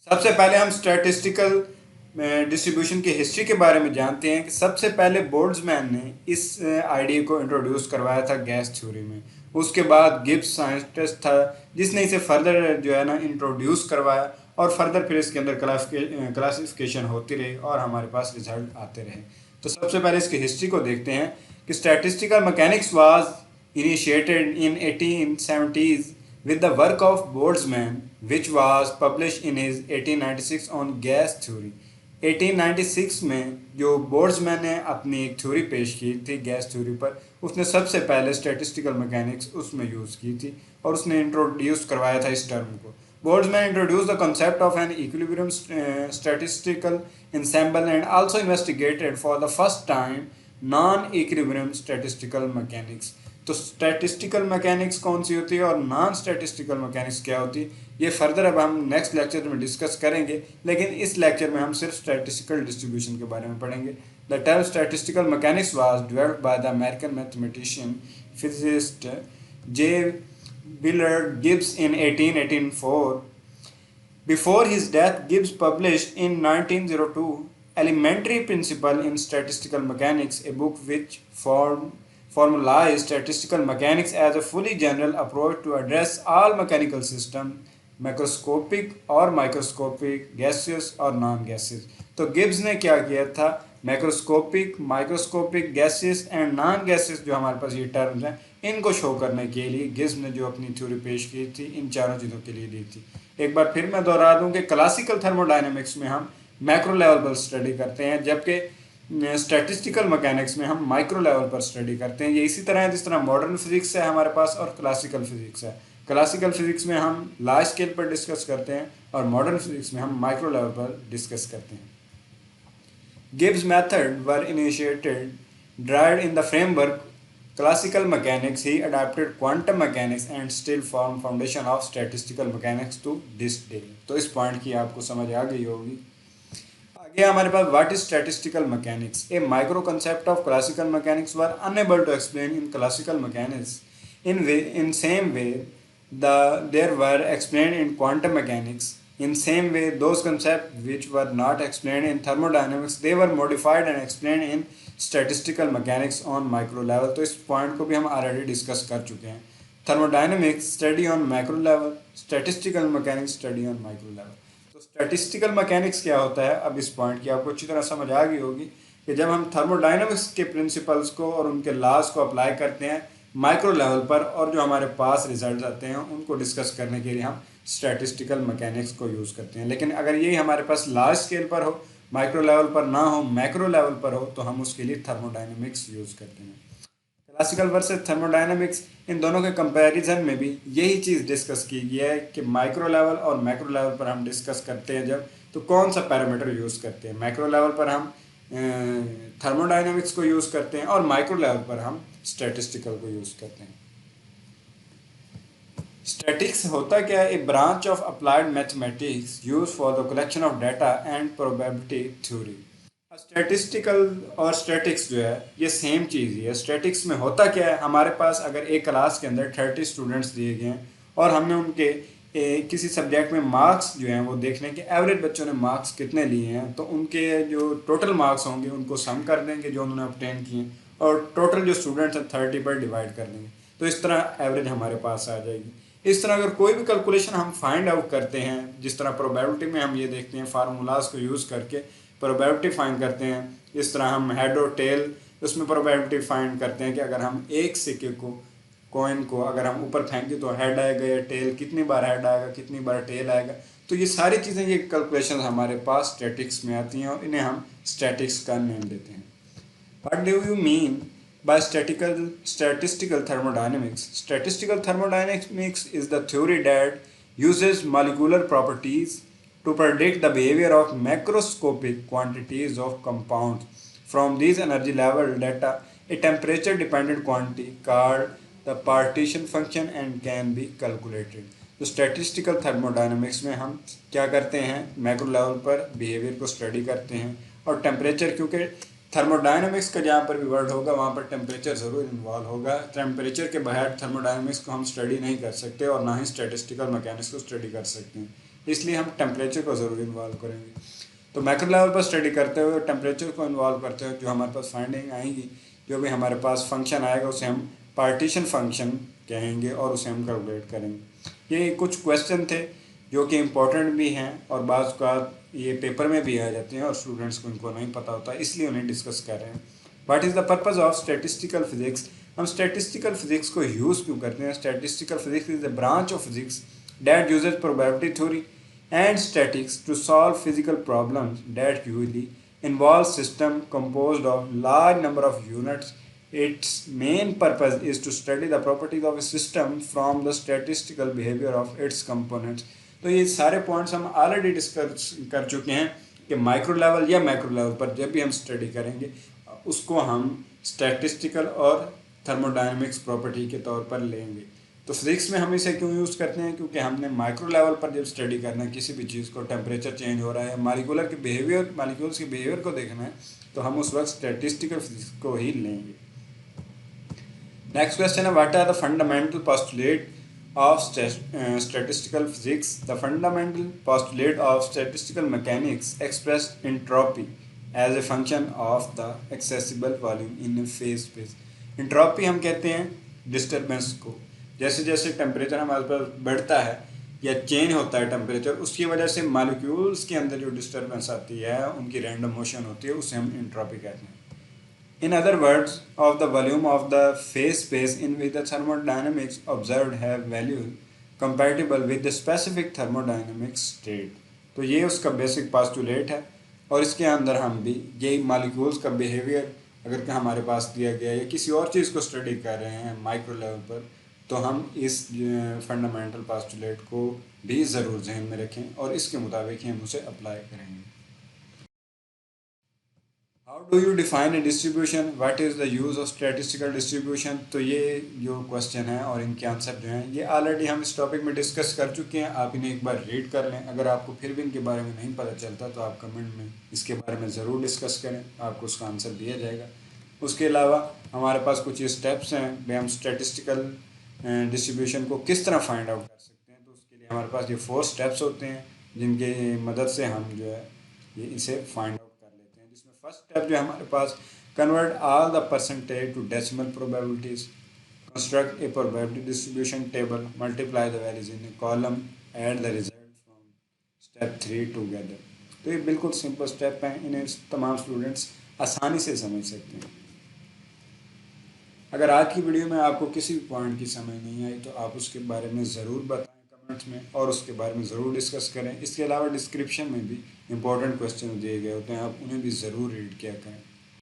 सबसे पहले हम स्टैटिस्टिकल डिस्ट्रीब्यूशन की हिस्ट्री के बारे में जानते हैं कि सबसे पहले बोल्ट्जमैन ने इस आइडिया को इंट्रोड्यूस करवाया था गैस थ्योरी में। उसके बाद गिब्स साइंटिस्ट था जिसने इसे फर्दर जो है ना इंट्रोड्यूस करवाया और फर्दर फिर इसके अंदर क्लासिफिकेशन होती रही और हमारे पास रिजल्ट आते रहे। तो सबसे पहले इसकी हिस्ट्री को देखते हैं कि statistical mechanics was initiated in 1870s with the work of Boltzmann, which was published in his 1896 on gas theory. 1896 में जो बोल्ट्जमैन ने अपनी एक थ्योरी पेश की थी गैस थ्योरी पर, उसने सबसे पहले स्टैटिस्टिकल मैकेनिक्स उसमें यूज़ की थी और उसने इंट्रोड्यूस करवाया था इस टर्म को। Boltzmann introduced the concept of an equilibrium statistical ensemble and also investigated for the first time non-equilibrium statistical mechanics. तो स्टैटिस्टिकल मैकेनिक्स कौन सी होती है और नॉन स्टैटिस्टिकल मैकेनिक्स क्या होती है, ये फर्दर अब हम नेक्स्ट लेक्चर में डिस्कस करेंगे, लेकिन इस लेक्चर में हम सिर्फ स्टैटिस्टिकल डिस्ट्रीब्यूशन के बारे में पढ़ेंगे। The term statistical mechanics was developed by the American mathematician physicist J Willard Gibbs in 1884. Before his death, Gibbs published in 1902 Elementary Principle in Statistical Mechanics, a book which formalized statistical mechanics as a fully general approach to address all mechanical systems, macroscopic और microscopic, gaseous और non gaseous. तो Gibbs ने क्या किया था, macroscopic, microscopic, gaseous and non gaseous जो हमारे पास ये टर्म्स हैं, इनको शो करने के लिए गिब्स ने जो अपनी थ्योरी पेश की थी इन चारों चीज़ों के लिए दी थी। एक बार फिर मैं दोहरा दूं कि क्लासिकल थर्मोडायनेमिक्स में हम मैक्रो लेवल पर स्टडी करते हैं, जबकि स्टैटिस्टिकल मैकेनिक्स में हम माइक्रो लेवल पर स्टडी करते हैं। ये इसी तरह है जिस तरह मॉडर्न फिजिक्स है हमारे पास और क्लासिकल फिजिक्स है। क्लासिकल फिजिक्स में हम लार्ज स्केल पर डिस्कस करते हैं और मॉडर्न फिजिक्स में हम माइक्रो लेवल पर डिस्कस करते हैं। Gibbs' method were initiated, derived in the framework classical mechanics. He adapted quantum mechanics and still form foundation of statistical mechanics to this day. तो इस पॉइंट की आपको समझ आ गई होगी। आगे हमारे पास what is statistical mechanics. A micro concept of classical mechanics were unable to explain in classical mechanics in same way there were explained in quantum mechanics. In same way, those concepts which were not explained in thermodynamics, they were modified and explained in statistical mechanics on micro level. तो इस point को भी हम already discuss कर चुके हैं। Thermodynamics study on micro level, statistical mechanics study on micro level. तो statistical mechanics क्या होता है, अब इस पॉइंट की आपको अच्छी तरह समझ आ गई होगी कि जब हम थर्मोडायनेमिक्स के प्रिंसिपल्स को और उनके लॉज को अप्लाई करते हैं माइक्रो लेवल पर और जो हमारे पास रिजल्ट आते हैं उनको डिस्कस करने के लिए हम स्टैटिस्टिकल मैकेनिक्स को यूज़ करते हैं। लेकिन अगर यही हमारे पास लार्ज स्केल पर हो, माइक्रो लेवल पर ना हो, मैक्रो लेवल पर हो, तो हम उसके लिए थर्मोडायनेमिक्स यूज़ करते हैं। क्लासिकल वर्सेस थर्मोडायनेमिक्स, इन दोनों के कंपैरिजन में भी यही चीज़ डिस्कस की गई है कि माइक्रो लेवल और मैक्रो लेवल पर हम डिस्कस करते हैं जब, तो कौन सा पैरामीटर यूज़ करते हैं। मैक्रो लेवल पर हम थर्मोडायनेमिक्स को यूज़ करते हैं और माइक्रो लेवल पर हम स्टैटिस्टिकल को यूज़ करते हैं। स्टैटिक्स होता क्या है, a branch of applied mathematics use for the collection of data and probability theory. Statistical और स्टैटिक्स जो है ये सेम चीज़ ही है। स्टैटिक्स में होता क्या है, हमारे पास अगर एक क्लास के अंदर 30 स्टूडेंट्स दिए गए हैं और हमने उनके किसी सब्जेक्ट में मार्क्स जो हैं वो देखने के एवरेज बच्चों ने मार्क्स कितने लिए हैं, तो उनके जो टोटल मार्क्स होंगे उनको सम कर देंगे जो उन्होंने ऑब्टेन किए और टोटल जो स्टूडेंट्स हैं 30 पर डिवाइड कर देंगे, तो इस तरह एवरेज हमारे पास आ जाएगी। इस तरह अगर कोई भी कैलकुलेशन हम फाइंड आउट करते हैं, जिस तरह प्रोबेबिलिटी में हम ये देखते हैं फार्मूलाज को यूज़ करके प्रोबेबिलिटी फाइंड करते हैं, इस तरह हम हेड और टेल उसमें प्रोबेबिलिटी फाइंड करते हैं कि अगर हम एक सिक्के को कॉइन को अगर हम ऊपर फेंकें तो हेड आएगा या टेल, कितनी बार हेड आएगा कितनी बार टेल आएगा। तो ये सारी चीज़ें, ये कैलकुलेशन हमारे पास स्टैटिक्स में आती हैं और इन्हें हम स्टैटिक्स का नेम देते हैं। What do you mean by statistical thermodynamics? Statistical thermodynamics is the theory that uses molecular properties to predict the behavior of macroscopic quantities of compounds. From these energy level data, a temperature dependent quantity called the partition function and can be calculated. तो statistical thermodynamics में हम क्या करते हैं, macro level पर behaviour को study करते हैं और टेम्परेचर, क्योंकि थर्मोडायनेमिक्स का जहाँ पर भी वर्ड होगा वहाँ पर टेम्परेचर ज़रूर इन्वॉल्व होगा। टेम्परेचर के बगैर थर्मोडायनेमिक्स को हम स्टडी नहीं कर सकते और ना ही स्टैटिस्टिकल मैकेनिक्स को स्टडी कर सकते हैं। इसलिए हम टेम्परेचर को ज़रूर इन्वॉल्व करेंगे। तो मैक्रो लेवल पर स्टडी करते हुए टेम्परेचर को इन्वॉल्व करते हुए जो हमारे पास फाइंडिंग आएंगी, जो भी हमारे पास फंक्शन आएगा उसे हम पार्टीशन फंक्शन कहेंगे और उसे हम कैलकुलेट करेंगे। ये कुछ क्वेश्चन थे जो कि इम्पोर्टेंट भी हैं और बाज़ का ये पेपर में भी आ जाते हैं और स्टूडेंट्स को इनको नहीं पता होता, इसलिए उन्हें डिस्कस कर रहे हैं। What is the purpose of statistical physics? हम स्टैटिस्टिकल फिजिक्स को यूज़ क्यों करते हैं? Statistical physics is the branch of physics that usage probability theory and statistics to solve physical problems that usually involve system composed of large number of units. Its main purpose is to study the properties of a system from the statistical behavior of its components. तो ये सारे points हम already discuss कर चुके हैं कि micro level या macro level पर जब भी हम स्टडी करेंगे उसको हम स्टैटिस्टिकल और थर्मोडायनेमिक्स प्रॉपर्टी के तौर पर लेंगे। तो फिजिक्स में हम इसे क्यों यूज़ करते हैं? क्योंकि हमने माइक्रो लेवल पर जब स्टडी करना है किसी भी चीज़ को, टेम्परेचर चेंज हो रहा है, मालिकुलर के बिहेवियर, मालिक्यूल्स के बिहेवियर को देखना है, तो हम उस वक्त स्टैटिस्टिकल फिजिक्स को ही लेंगे। नेक्स्ट क्वेश्चन है, what are the fundamental postulate of statistical physics? The fundamental postulate of statistical mechanics express entropy as a function of the accessible volume in a phase space. Entropy हम कहते हैं disturbance को। जैसे जैसे temperature हमारे पास बढ़ता है या चेंज होता है टेम्परेचर, उसकी वजह से मॉलिक्यूल्स के अंदर जो डिस्टर्बेंस आती है, उनकी रैंडम मोशन होती है, उसे हम एंट्रोपी कहते हैं। In other words, of the volume of the phase space in which the thermodynamics observed have value compatible with the specific thermodynamic state. तो ये उसका बेसिक पोस्टुलेट है और इसके अंदर हम भी यही मॉलिक्यूल्स का बिहेवियर अगर हमारे पास दिया गया या किसी और चीज़ को स्टडी कर रहे हैं माइक्रो लेवल पर, तो हम इस फंडामेंटल पोस्टुलेट को भी ज़रूर जहन में रखें और इसके मुताबिक ही हम उसे अप्लाई करेंगे। How do you define a distribution? What is the use of statistical distribution? तो ये जो क्वेश्चन है और इनके आंसर जो हैं ये ऑलरेडी हम इस टॉपिक में डिस्कस कर चुके हैं। आप इन्हें एक बार रीड कर लें। अगर आपको फिर भी इनके बारे में नहीं पता चलता तो आप कमेंट में इसके बारे में ज़रूर डिस्कस करें, आपको उसका आंसर दिया जाएगा। उसके अलावा हमारे पास कुछ स्टेप्स हैं भी हम स्टैटिस्टिकल डिस्ट्रीब्यूशन को किस तरह फाइंड आउट कर सकते हैं। तो उसके लिए हमारे पास ये 4 स्टेप्स होते हैं जिनके मदद से हम जो है ये इसे फाइंड आउट कर लेते हैं। जिसमें फर्स्ट स्टेप जो है हमारे पास, convert all the percentage to decimal probabilities, construct a probability distribution table, multiply the values in a column, add the result from step 3 together. तो ये बिल्कुल सिंपल स्टेप हैं, इन्हें तमाम स्टूडेंट्स आसानी से समझ सकते हैं। अगर आज की वीडियो में आपको किसी भी पॉइंट की समझ नहीं आई तो आप उसके बारे में ज़रूर बताएं कमेंट्स में और उसके बारे में ज़रूर डिस्कस करें। इसके अलावा डिस्क्रिप्शन में भी इंपॉर्टेंट क्वेश्चन दिए गए होते हैं, आप उन्हें भी ज़रूर रीड किया करें।